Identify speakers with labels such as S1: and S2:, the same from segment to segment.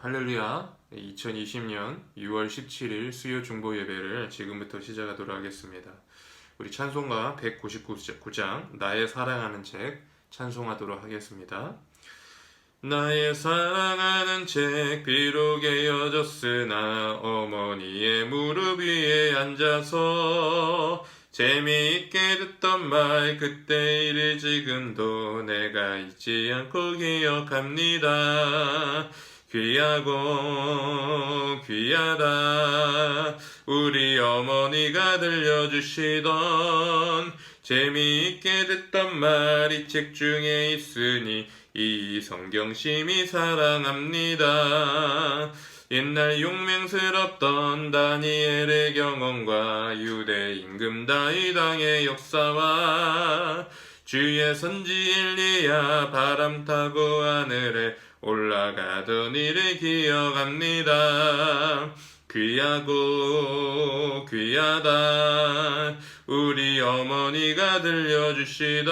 S1: 할렐루야. 2020년 6월 17일 수요 중보 예배를 지금부터 시작하도록 하겠습니다. 우리 찬송가 199장 나의 사랑하는 책 찬송하도록 하겠습니다. 나의 사랑하는 책 비록 헤어졌으나 어머니의 무릎 위에 앉아서 재미있게 듣던 말 그때 일을 지금도 내가 잊지 않고 기억합니다. 귀하고 귀하다 우리 어머니가 들려주시던 재미있게 듣던 말 이 책 중에 있으니 이 성경심이 사랑합니다. 옛날 용맹스럽던 다니엘의 경험과 유대 임금 다윗왕의 역사와 주의 선지 엘리야 바람 타고 하늘에 올라가던 일을 기억합니다. 귀하고 귀하다 우리 어머니가 들려주시던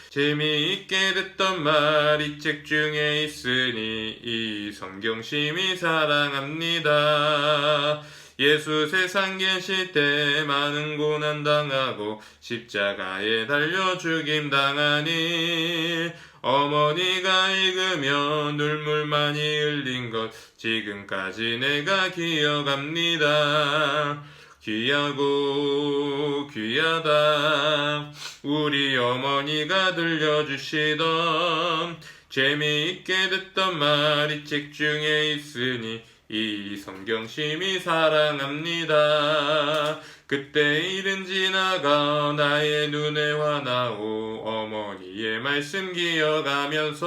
S1: 재미있게 듣던 말 이 책 중에 있으니 이 성경심이 사랑합니다. 예수 세상 계실 때 많은 고난 당하고 십자가에 달려 죽임 당하니 어머니가 읽으며 눈물 많이 흘린 것 지금까지 내가 기억합니다. 귀하고 귀하다 우리 어머니가 들려주시던 재미있게 듣던 말 이 책 중에 있으니 이 성경심이 사랑합니다. 그때 일은 지나가 나의 눈에 화나오 어머니의 말씀 기억하면서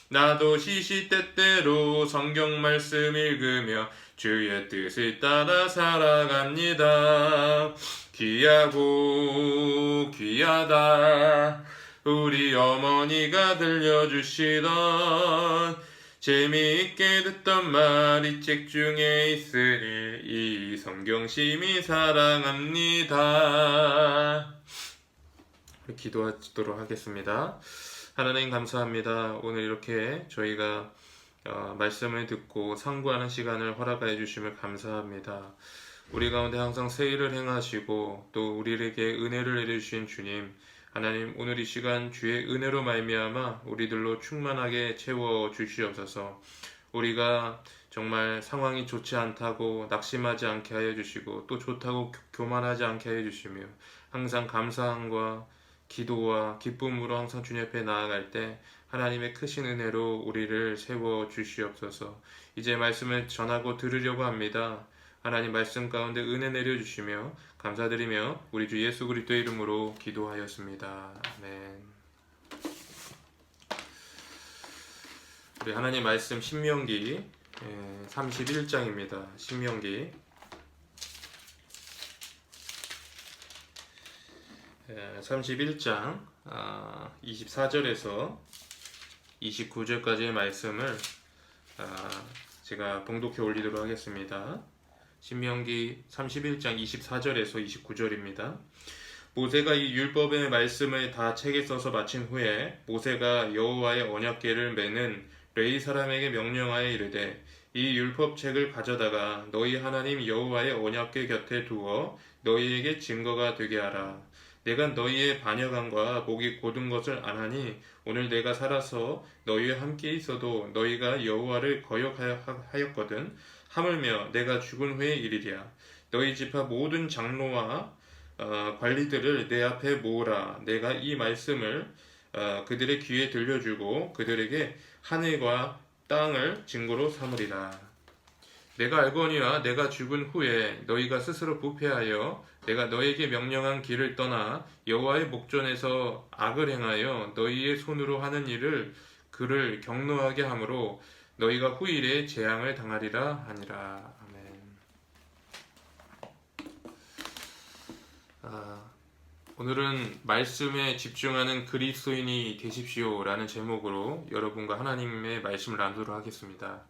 S1: 나도 시시때때로 성경 말씀 읽으며 주의 뜻을 따라 살아갑니다. 귀하고 귀하다 우리 어머니가 들려주시던 재미있게 듣던 말 이 책 중에 있으니 이 성경심이 사랑합니다. 기도하도록 하겠습니다. 하나님 감사합니다. 오늘 이렇게 저희가 말씀을 듣고 상고하는 시간을 허락하여 주심을 감사합니다. 우리 가운데 항상 새 일을 행하시고 또 우리에게 은혜를 내려주신 주님 하나님 오늘 이 시간 주의 은혜로 말미암아 우리들로 충만하게 채워 주시옵소서. 우리가 정말 상황이 좋지 않다고 낙심하지 않게 하여 주시고 또 좋다고 교만하지 않게 하여 주시며 항상 감사함과 기도와 기쁨으로 항상 주님 앞에 나아갈 때 하나님의 크신 은혜로 우리를 세워 주시옵소서. 이제 말씀을 전하고 들으려고 합니다. 하나님 말씀 가운데 은혜 내려주시며 감사드리며 우리 주 예수 그리스도의 이름으로 기도하였습니다. 아멘. 우리 하나님 말씀 신명기 31장입니다. 신명기 31장 24절에서 29절까지의 말씀을 제가 봉독해 올리도록 하겠습니다. 신명기 31장 24절에서 29절입니다. 모세가 이 율법의 말씀을 다 책에 써서 마친 후에 모세가 여호와의 언약궤를 메는 레위 사람에게 명령하여 이르되 이 율법책을 가져다가 너희 하나님 여호와의 언약궤 곁에 두어 너희에게 증거가 되게 하라. 내가 너희의 반역함과 목이 곧은 것을 안하니 오늘 내가 살아서 너희와 함께 있어도 너희가 여호와를 거역하였거든. 하물며 내가 죽은 후의 일이랴. 너희 지파 모든 장로와 관리들을 내 앞에 모으라. 내가 이 말씀을 그들의 귀에 들려주고 그들에게 하늘과 땅을 증거로 삼으리라. 내가 알거니와 내가 죽은 후에 너희가 스스로 부패하여 내가 너희에게 명령한 길을 떠나 여호와의 목전에서 악을 행하여 너희의 손으로 하는 일을 그를 경노하게 하므로 너희가 후일에 재앙을 당하리라 하니라. 아멘. 오늘은 말씀에 집중하는 그리스도인이 되십시오 라는 제목으로 여러분과 하나님의 말씀을 나누도록 하겠습니다.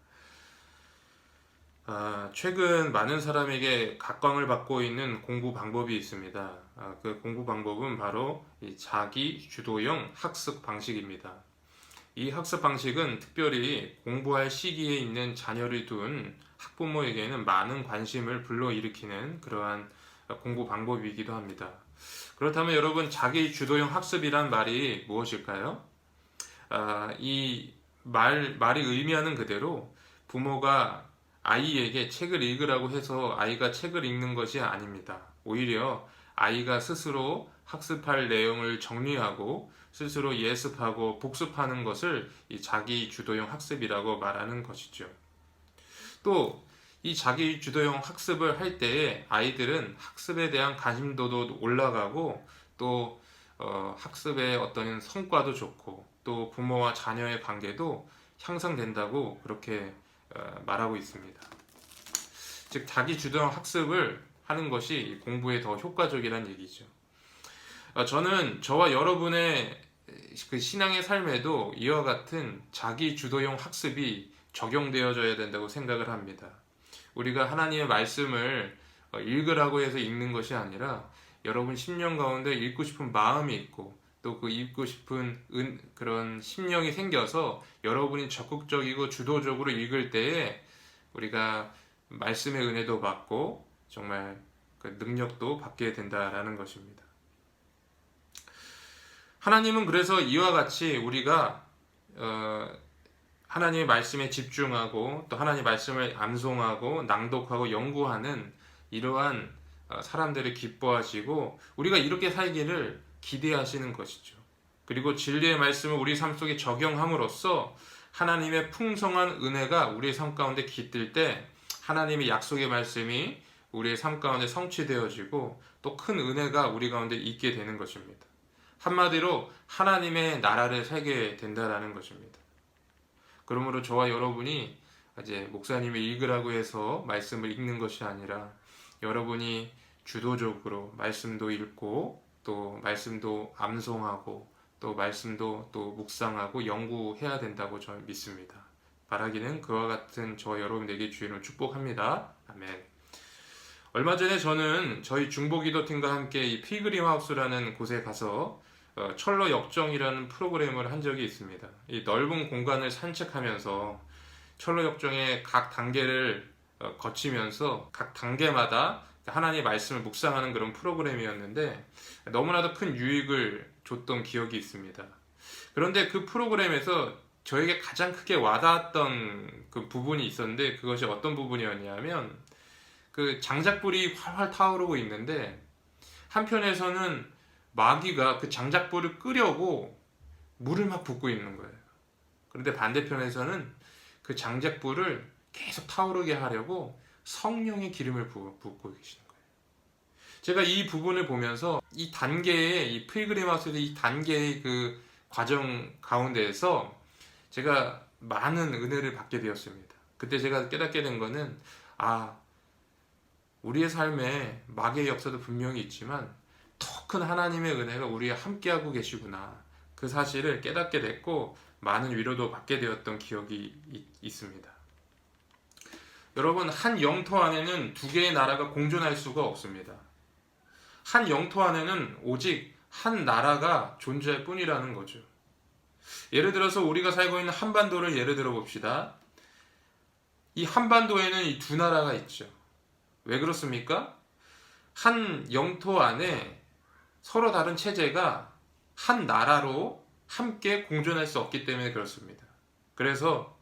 S1: 최근 많은 사람에게 각광을 받고 있는 공부 방법이 있습니다. 그 공부 방법은 바로 이 자기 주도형 학습 방식입니다. 이 학습 방식은 특별히 공부할 시기에 있는 자녀를 둔 학부모에게는 많은 관심을 불러일으키는 그러한 공부 방법이기도 합니다. 그렇다면 여러분, 자기 주도형 학습이란 말이 무엇일까요? 이 말이 의미하는 그대로 부모가 아이에게 책을 읽으라고 해서 아이가 책을 읽는 것이 아닙니다. 오히려 아이가 스스로 학습할 내용을 정리하고 스스로 예습하고 복습하는 것을 이 자기 주도형 학습이라고 말하는 것이죠. 또 이 자기 주도형 학습을 할 때에 아이들은 학습에 대한 관심도도 올라가고 또 학습의 어떤 성과도 좋고 또 부모와 자녀의 관계도 향상된다고 그렇게 말하고 있습니다. 즉 자기 주도형 학습을 하는 것이 공부에 더 효과적이라는 얘기죠. 저는 저와 여러분의 그 신앙의 삶에도 이와 같은 자기 주도형 학습이 적용되어져야 된다고 생각을 합니다. 우리가 하나님의 말씀을 읽으라고 해서 읽는 것이 아니라 여러분 심령 가운데 읽고 싶은 마음이 있고 또 그 읽고 싶은 그런 심령이 생겨서 여러분이 적극적이고 주도적으로 읽을 때에 우리가 말씀의 은혜도 받고 정말 그 능력도 받게 된다라는 것입니다. 하나님은 그래서 이와 같이 우리가 하나님의 말씀에 집중하고 또 하나님의 말씀을 암송하고 낭독하고 연구하는 이러한 사람들을 기뻐하시고 우리가 이렇게 살기를 기대하시는 것이죠. 그리고 진리의 말씀을 우리 삶 속에 적용함으로써 하나님의 풍성한 은혜가 우리의 삶 가운데 깃들 때 하나님의 약속의 말씀이 우리의 삶 가운데 성취되어지고 또 큰 은혜가 우리 가운데 있게 되는 것입니다. 한마디로 하나님의 나라를 살게 된다라는 것입니다. 그러므로 저와 여러분이 이제 목사님이 읽으라고 해서 말씀을 읽는 것이 아니라 여러분이 주도적으로 말씀도 읽고 또 말씀도 암송하고 또 말씀도 또 묵상하고 연구해야 된다고 저는 믿습니다. 바라기는 그와 같은 저와 여러분에게 주의를 축복합니다. 아멘. 얼마 전에 저는 저희 중보기도팀과 함께 이 필그림 하우스라는 곳에 가서 철로 역정이라는 프로그램을 한 적이 있습니다. 이 넓은 공간을 산책하면서 철로 역정의 각 단계를 거치면서 각 단계마다 하나님의 말씀을 묵상하는 그런 프로그램이었는데 너무나도 큰 유익을 줬던 기억이 있습니다. 그런데 그 프로그램에서 저에게 가장 크게 와닿았던 그 부분이 있었는데 그것이 어떤 부분이었냐면 그 장작불이 활활 타오르고 있는데 한편에서는 마귀가 그 장작불을 끄려고 물을 막 붓고 있는 거예요. 그런데 반대편에서는 그 장작불을 계속 타오르게 하려고 성령의 기름을 붓고 계시는 거예요. 제가 이 부분을 보면서 이 단계의 이 필그림 하우스의 이 단계의 그 과정 가운데에서 제가 많은 은혜를 받게 되었습니다. 그때 제가 깨닫게 된 거는 우리의 삶에 마귀의 역사도 분명히 있지만 더 큰 하나님의 은혜가 우리와 함께하고 계시구나. 그 사실을 깨닫게 됐고 많은 위로도 받게 되었던 기억이 있습니다. 여러분, 한 영토 안에는 두 개의 나라가 공존할 수가 없습니다. 한 영토 안에는 오직 한 나라가 존재할 뿐이라는 거죠. 예를 들어서 우리가 살고 있는 한반도를 예를 들어 봅시다. 이 한반도에는 이 두 나라가 있죠. 왜 그렇습니까? 한 영토 안에 서로 다른 체제가 한 나라로 함께 공존할 수 없기 때문에 그렇습니다. 그래서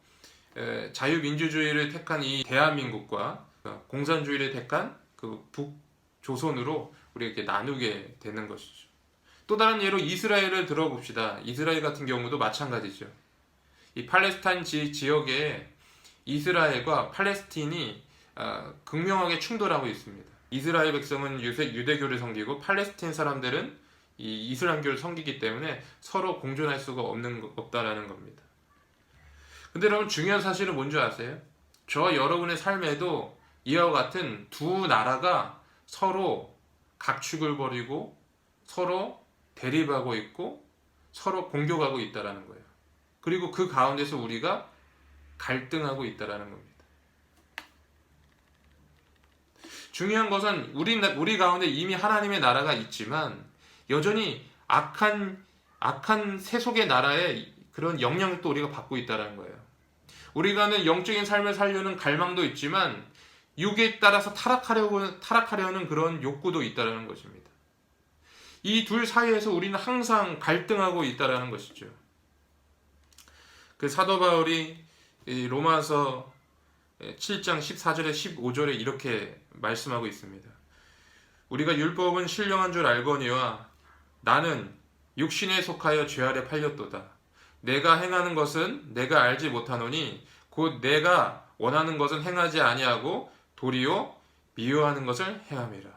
S1: 자유민주주의를 택한 이 대한민국과 공산주의를 택한 그 북조선으로 우리가 이렇게 나누게 되는 것이죠. 또 다른 예로 이스라엘을 들어봅시다. 이스라엘 같은 경우도 마찬가지죠. 이 팔레스타인 지역에 이스라엘과 팔레스틴이 극명하게 충돌하고 있습니다. 이스라엘 백성은 유대교를 섬기고 팔레스틴 사람들은 이 이슬람교를 섬기기 때문에 서로 공존할 수가 없다라는 겁니다. 근데 여러분, 중요한 사실은 뭔지 아세요? 저와 여러분의 삶에도 이와 같은 두 나라가 서로 각축을 벌이고 서로 대립하고 있고 서로 공격하고 있다라는 거예요. 그리고 그 가운데서 우리가 갈등하고 있다라는 겁니다. 중요한 것은 우리 가운데 이미 하나님의 나라가 있지만 여전히 악한 세속의 나라에 그런 영향도 우리가 받고 있다는 거예요. 우리가는 영적인 삶을 살려는 갈망도 있지만 육에 따라서 타락하려는 그런 욕구도 있다는 것입니다. 이 둘 사이에서 우리는 항상 갈등하고 있다는 것이죠. 그 사도 바울이 로마서 7장 14절에 15절에 이렇게 말씀하고 있습니다. 우리가 율법은 신령한 줄 알거니와 나는 육신에 속하여 죄 아래 팔렸도다. 내가 행하는 것은 내가 알지 못하노니 곧 내가 원하는 것은 행하지 아니하고 도리어 미워하는 것을 행함이라.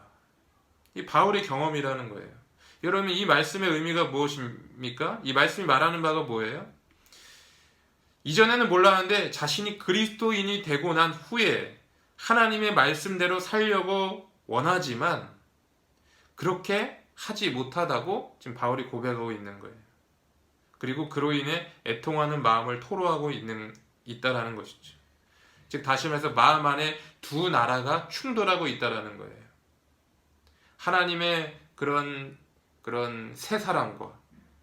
S1: 이 바울의 경험이라는 거예요. 여러분, 이 말씀의 의미가 무엇입니까? 이 말씀이 말하는 바가 뭐예요? 이전에는 몰랐는데 자신이 그리스도인이 되고 난 후에 하나님의 말씀대로 살려고 원하지만 그렇게 하지 못하다고 지금 바울이 고백하고 있는 거예요. 그리고 그로 인해 애통하는 마음을 토로하고 있다라는 것이죠. 즉 다시 말해서 마음 안에 두 나라가 충돌하고 있다라는 거예요. 하나님의 그런 새 사람과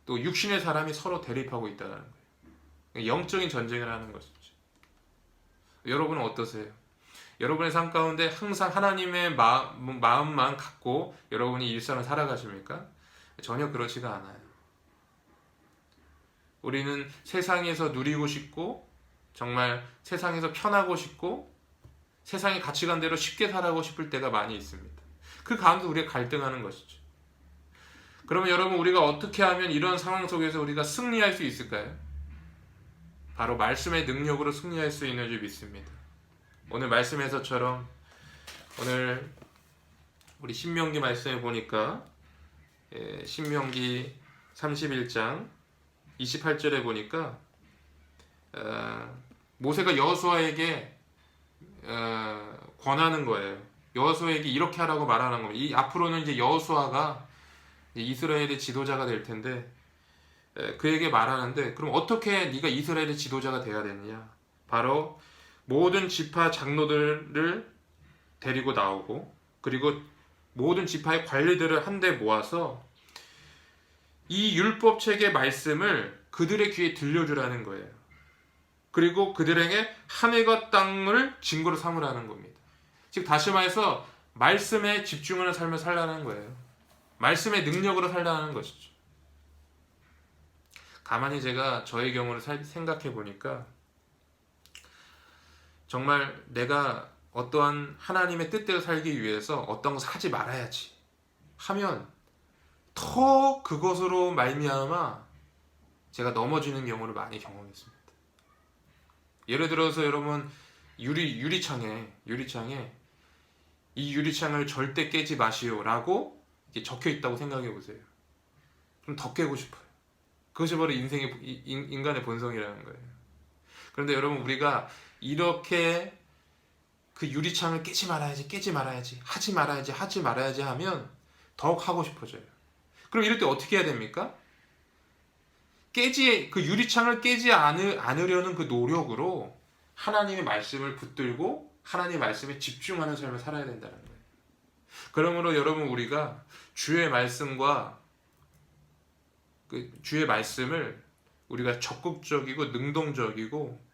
S1: 또 육신의 사람이 서로 대립하고 있다라는 거예요. 영적인 전쟁을 하는 것이죠. 여러분은 어떠세요? 여러분의 삶 가운데 항상 하나님의 마음만 갖고 여러분이 일상을 살아가십니까? 전혀 그렇지가 않아요. 우리는 세상에서 누리고 싶고 정말 세상에서 편하고 싶고 세상의 가치관대로 쉽게 살아가고 싶을 때가 많이 있습니다. 그 가운데 우리가 갈등하는 것이죠. 그러면 여러분, 우리가 어떻게 하면 이런 상황 속에서 우리가 승리할 수 있을까요? 바로 말씀의 능력으로 승리할 수 있는 줄 믿습니다. 오늘 말씀에서처럼 오늘 우리 신명기 말씀에 보니까 신명기 31장 28절에 보니까 모세가 여호수아에게 권하는 거예요. 여호수아에게 이렇게 하라고 말하는 겁니다. 이 앞으로는 이제 여호수아가 이스라엘의 지도자가 될 텐데 그에게 말하는데, 그럼 어떻게 네가 이스라엘의 지도자가 돼야 되느냐? 바로 모든 지파 장로들을 데리고 나오고 그리고 모든 지파의 관리들을 한데 모아서 이 율법책의 말씀을 그들의 귀에 들려주라는 거예요. 그리고 그들에게 하늘과 땅을 증거로 삼으라는 겁니다. 즉 다시 말해서 말씀에 집중하는 삶을 살라는 거예요. 말씀의 능력으로 살라는 것이죠. 가만히 제가 저의 경우를 생각해 보니까 정말 내가 어떠한 하나님의 뜻대로 살기 위해서 어떤 것을 하지 말아야지 하면 더 그것으로 말미암아 제가 넘어지는 경우를 많이 경험했습니다. 예를 들어서 여러분, 유리창에 이 유리창을 절대 깨지 마시오라고 적혀 있다고 생각해 보세요. 좀 더 깨고 싶어요. 그것이 바로 인간의 본성이라는 거예요. 그런데 여러분, 우리가 이렇게 그 유리창을 깨지 말아야지 하지 말아야지 하면 더욱 하고 싶어져요. 그럼 이럴 때 어떻게 해야 됩니까? 그 유리창을 깨지 않으려는 그 노력으로 하나님의 말씀을 붙들고 하나님의 말씀에 집중하는 삶을 살아야 된다는 거예요. 그러므로 여러분, 우리가 주의 말씀과 주의 말씀을 우리가 적극적이고 능동적이고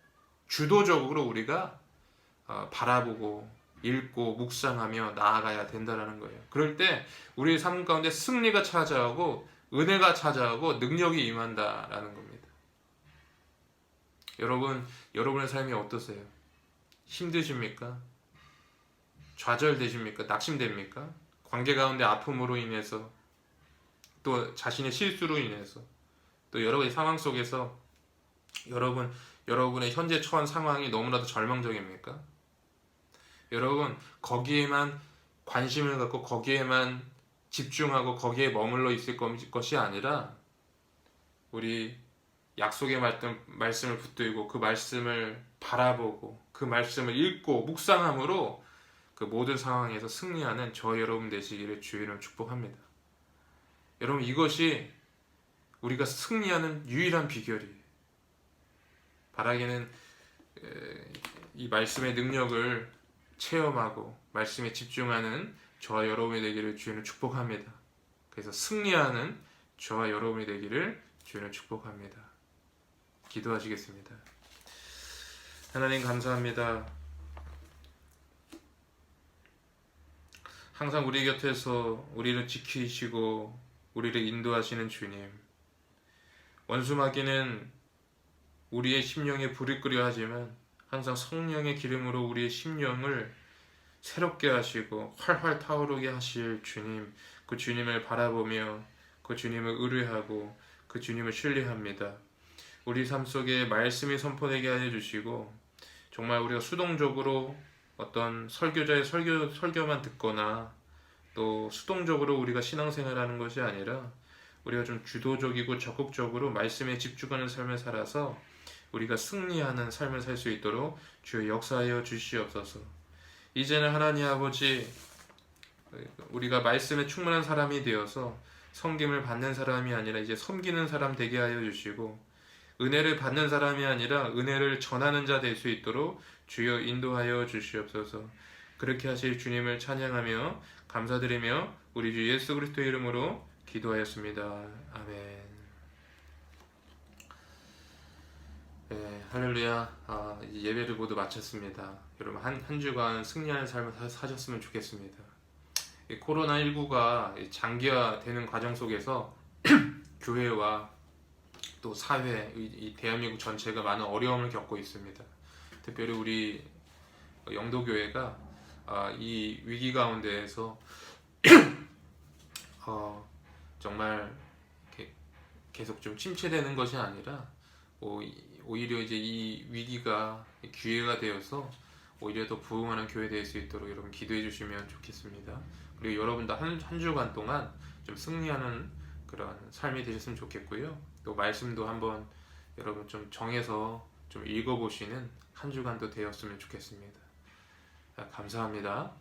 S1: 주도적으로 우리가 바라보고 읽고 묵상하며 나아가야 된다는 거예요. 그럴 때 우리의 삶 가운데 승리가 찾아오고 은혜가 찾아오고 능력이 임한다라는 겁니다. 여러분의 삶이 어떠세요? 힘드십니까? 좌절되십니까? 낙심됩니까? 관계 가운데 아픔으로 인해서 또 자신의 실수로 인해서 또 여러 가지 상황 속에서 여러분의 현재 처한 상황이 너무나도 절망적입니까? 여러분, 거기에만 관심을 갖고 거기에만 집중하고 거기에 머물러 있을 것이 아니라 우리 약속의 말씀을 붙들고 그 말씀을 바라보고 그 말씀을 읽고 묵상함으로 그 모든 상황에서 승리하는 저 여러분 되시기를 주의 이름으로 축복합니다. 여러분, 이것이 우리가 승리하는 유일한 비결이에요. 바라기는 이 말씀의 능력을 체험하고 말씀에 집중하는 저와 여러분이 되기를 주님을 축복합니다. 그래서 승리하는 저와 여러분이 되기를 주님을 축복합니다. 기도하시겠습니다. 하나님 감사합니다. 항상 우리 곁에서 우리를 지키시고 우리를 인도하시는 주님. 원수마귀는 우리의 심령에 불을 끄려 하지만 항상 성령의 기름으로 우리의 심령을 새롭게 하시고 활활 타오르게 하실 주님, 그 주님을 바라보며 그 주님을 의뢰하고 그 주님을 신뢰합니다. 우리 삶 속에 말씀이 선포되게 하여 주시고 정말 우리가 수동적으로 어떤 설교자의 설교만 듣거나 또 수동적으로 우리가 신앙생활하는 것이 아니라 우리가 좀 주도적이고 적극적으로 말씀에 집중하는 삶을 살아서 우리가 승리하는 삶을 살 수 있도록 주여 역사하여 주시옵소서. 이제는 하나님 아버지, 우리가 말씀에 충만한 사람이 되어서 섬김을 받는 사람이 아니라 이제 섬기는 사람 되게 하여 주시고, 은혜를 받는 사람이 아니라 은혜를 전하는 자 될 수 있도록 주여 인도하여 주시옵소서. 그렇게 하실 주님을 찬양하며 감사드리며 우리 주 예수 그리스도 이름으로 기도하였습니다. 아멘. 네, 할렐루야. 이제 예배를 모두 마쳤습니다. 여러분 한 주간 승리하는 삶을 사셨으면 좋겠습니다. 코로나19가 장기화되는 과정 속에서 교회와 또 사회, 이 대한민국 전체가 많은 어려움을 겪고 있습니다. 특별히 우리 영도교회가 이 위기 가운데에서 정말 계속 좀 침체되는 것이 아니라 오히려 이제 이 위기가 기회가 되어서 오히려 더 부흥하는 교회 될 수 있도록 여러분 기도해 주시면 좋겠습니다. 그리고 여러분도 한 주간 동안 좀 승리하는 그런 삶이 되셨으면 좋겠고요. 또 말씀도 한번 여러분 좀 정해서 좀 읽어보시는 한 주간도 되었으면 좋겠습니다. 감사합니다.